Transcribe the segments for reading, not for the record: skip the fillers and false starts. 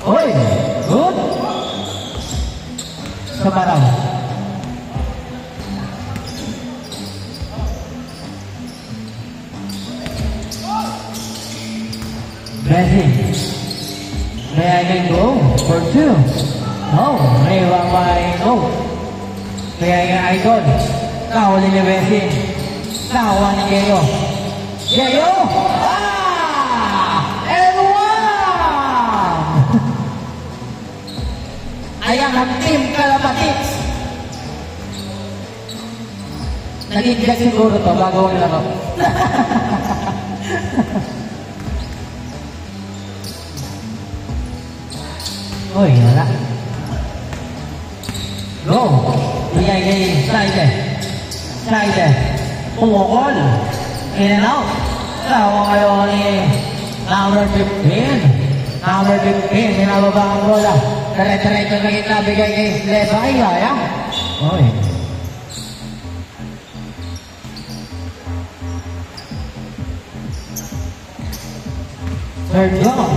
Uy! Good! Sabaraw. Blessing. May I can go for 2? No. May no. May I can idol. Nakahuli ni Blessing. Nakakuha ni Geo. Geo! And one! Ayan ang team Kalapatits. Nag-inject siguro to bago ang laro. Uy, wala. Go! Bigay kay Saide. Saide. Pumukol. In and out. Tawa kayo ni number 15. Number 15. Pinababa ang bola. Dire-diretso na kita bigay kay Lebay. Ayan. Uy. Third down.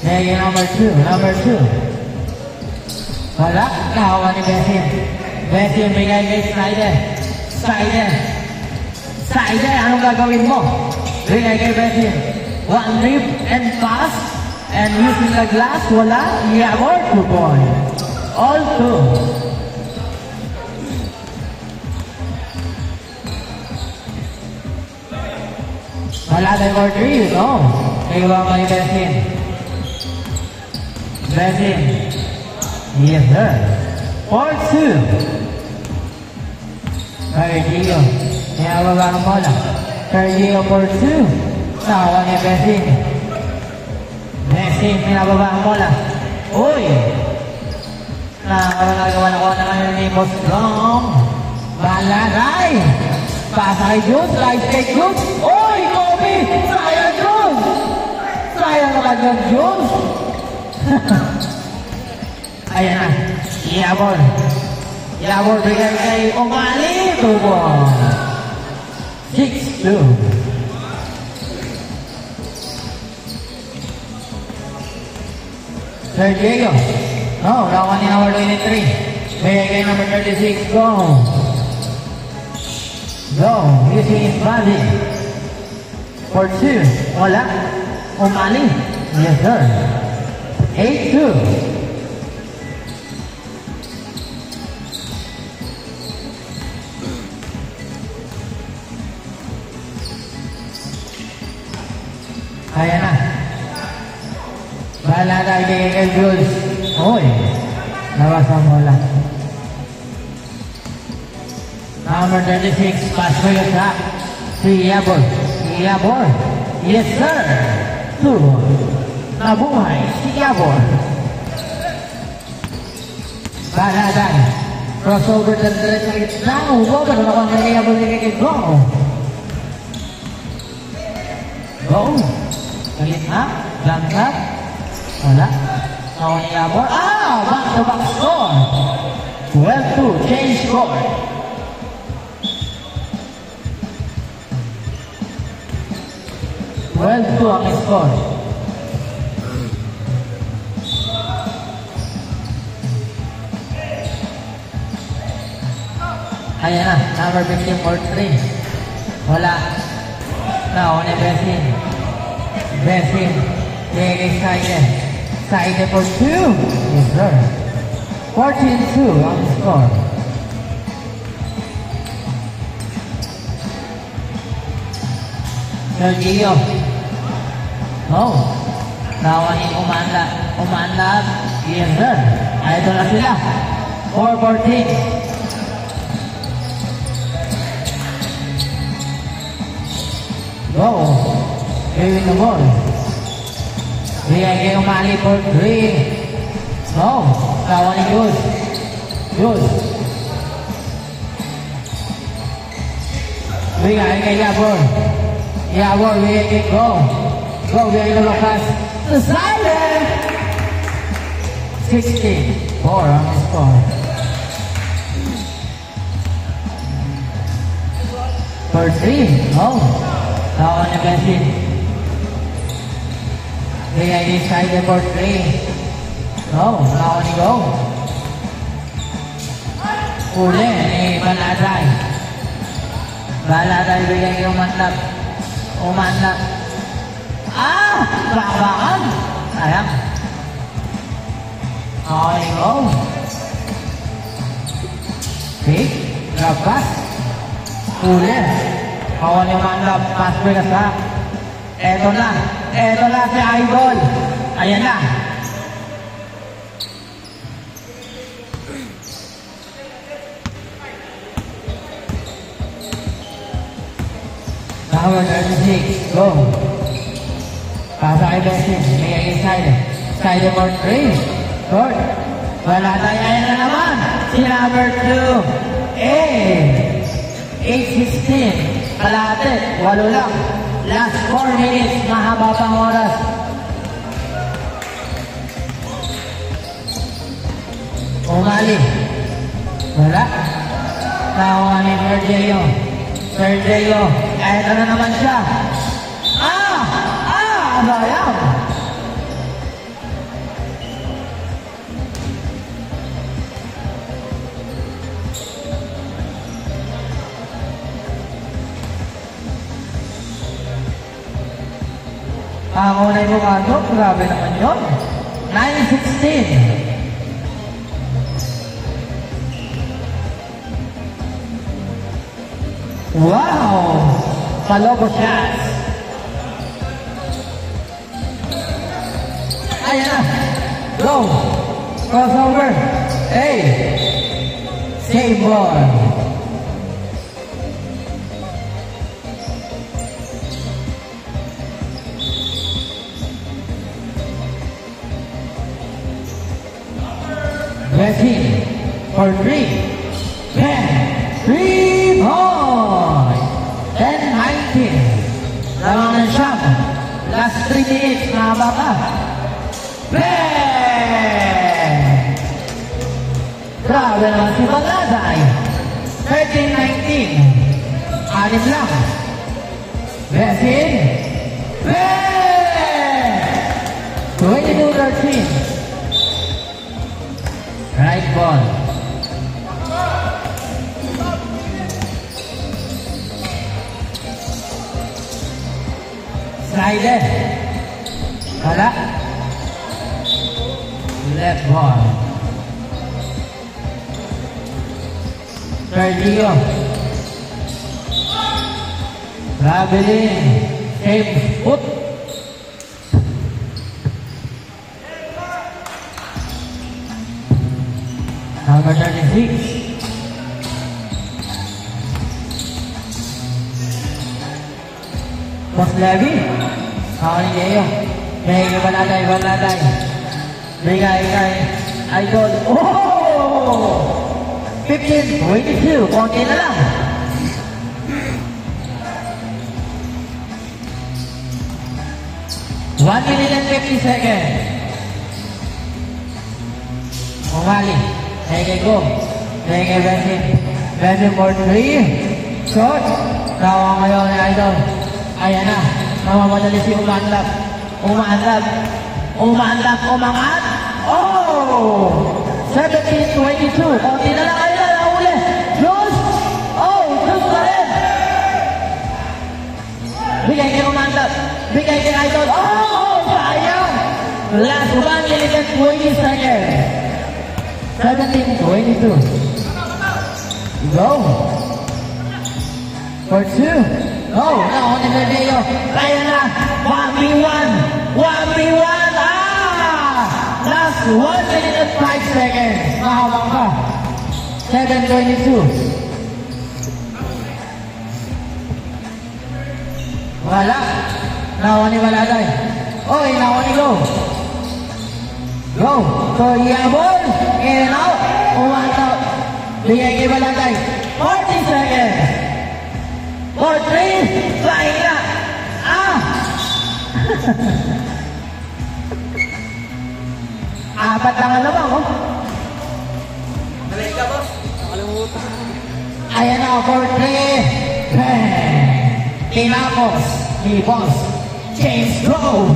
Hey, number 2. Wala. Nakawa ni Bessie. Bessie bigay kay Snyder. Snyder, anong gagawin mo? Bigay kay Bessie. One rip and pass. And using the glass, wala. Yabor, 2 points. All 2. Wala tayo for 3. No. Nagawa kay Bessie. Bessie. Yes, sir. 4-2. Sergio. Nababa ang bola. Sergio for 2. Nakawa ni Bessie. Bessie, pinababa ang bola. Uy! Nakagawa na ko na ngayon ni Boss Long. Balagay! Pasa kay Jun. Live take Jun. Uy! Kobe! Sayang Jun! Sayang naman yung Jun! Ayan na. Yabor bigay kay Omali. 2 points. 6-2. Sir Diego. Oh, lawan ni number 23. Bigay kay number 36. Go. Using his body. For 2. Wala. Omali. Yes, sir. 8-2. Ayan na. Bahala tayo kay Jules. Uy. Labas ang bola. Number 36. Pass ko yun sa si Yabor. Yes, sir. 2. Nabuhay si Yabor. Bahala tayo. Crossover sa diretso ng gitna. Go. Pero nakuha kay Yabor kay Go. Galit na, langkat, wala, nakuha ni Yabor. Back-to-back score. 12-2, change score. Ang score. Ayan na, number 15 for 3. Wala. Nakuha ni Bessie. Bigay Saide for 2. Yes, sir. 14-2 ang score. Sergio. Nakuha ni Umanda. Yes, sir. Ito na sila. 4-14. Go. Gawin the ball. Bigay kay Umali for 3. Kawan ni Jus. Bigay kay Yabor. Bigay kay Go. Bigay kay Lucas. Silent! 16-4 ang score. For 3. Kawan ni Bessie. Bigay inside the for 3. Go, now ni go. Uli ni Baladay. Baladay bigay umanlap. Umanlap. Babakan. Sayang. Okay, go. Big, grab pass. Uli. Kawan yung manlap. Pass break sa. Eto na si Idol. Ayan na. Number 36, go. Pasa kay Bessie, bigay inside. Side for 3. Good. Wala tayo, ayan na naman. Si number 2. 8-16. Kalate, 8 lang. Last 4 minutes, mahaba pang oras. Umali. Wala. Tawa ni Sergio. Eto na naman siya. Sayang. Ang unay mo kaso, grabe naman yun. 9-16. Wow! Palobo shots. Ayan na. Go. Crossover. Hey. Save ball. Bessie for 3. 10. 3 points. 10-19. Lamang ng shot. Last 3 minutes. Mahaba ka. Bang! Grabe naman si Baladay. 13-19. 6 lang. Bessie. Bang! 22-13. Right ball. Slider. Wala. Left ball. Sergio. Traveling. Safe foot. Number 36. Boss Levy. Sorry kayo. Bigay Baladay. Bigay kay Idol. 15-22. Konti na lang. One minute and 50 seconds. Umali. Bigay go. Bigay Bessie for 3. Shot. Tawa ngayon ni Idol. Ayan na. Mamamadali si Umanlap. Umangat. 17-22. Konti na lang. Ayan na. Nauli. Juice. Juice pa rin. Bigay kay Umanlap. Bigay kay Idol. Sayang. Last 1 minute and 20 seconds. 17-22. Go. For 2. Go. Now on the video. Kaya na. 1v1. Last 1 minute and 5 seconds. Mahawak ka. 7-22. Wala. Nawa ni Baladay. Nawa ni Go. Go. So, yabol. In and out. Out. Bigay kay Baladay. 40 seconds. For 3. Flying na. Apat lang na lang, Balik ka, boss. Nakalimutan. Ayan na, for 3. Tinapos ni Boss James Go.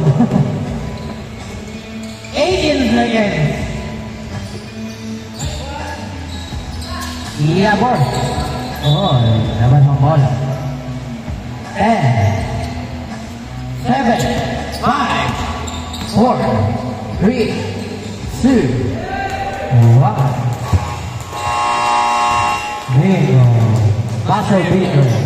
18 seconds. Yeah, ball. Oh, dapat ang bola. 10, 7, 5, 4, 3, 2, 1. Bingo. Muscle beater.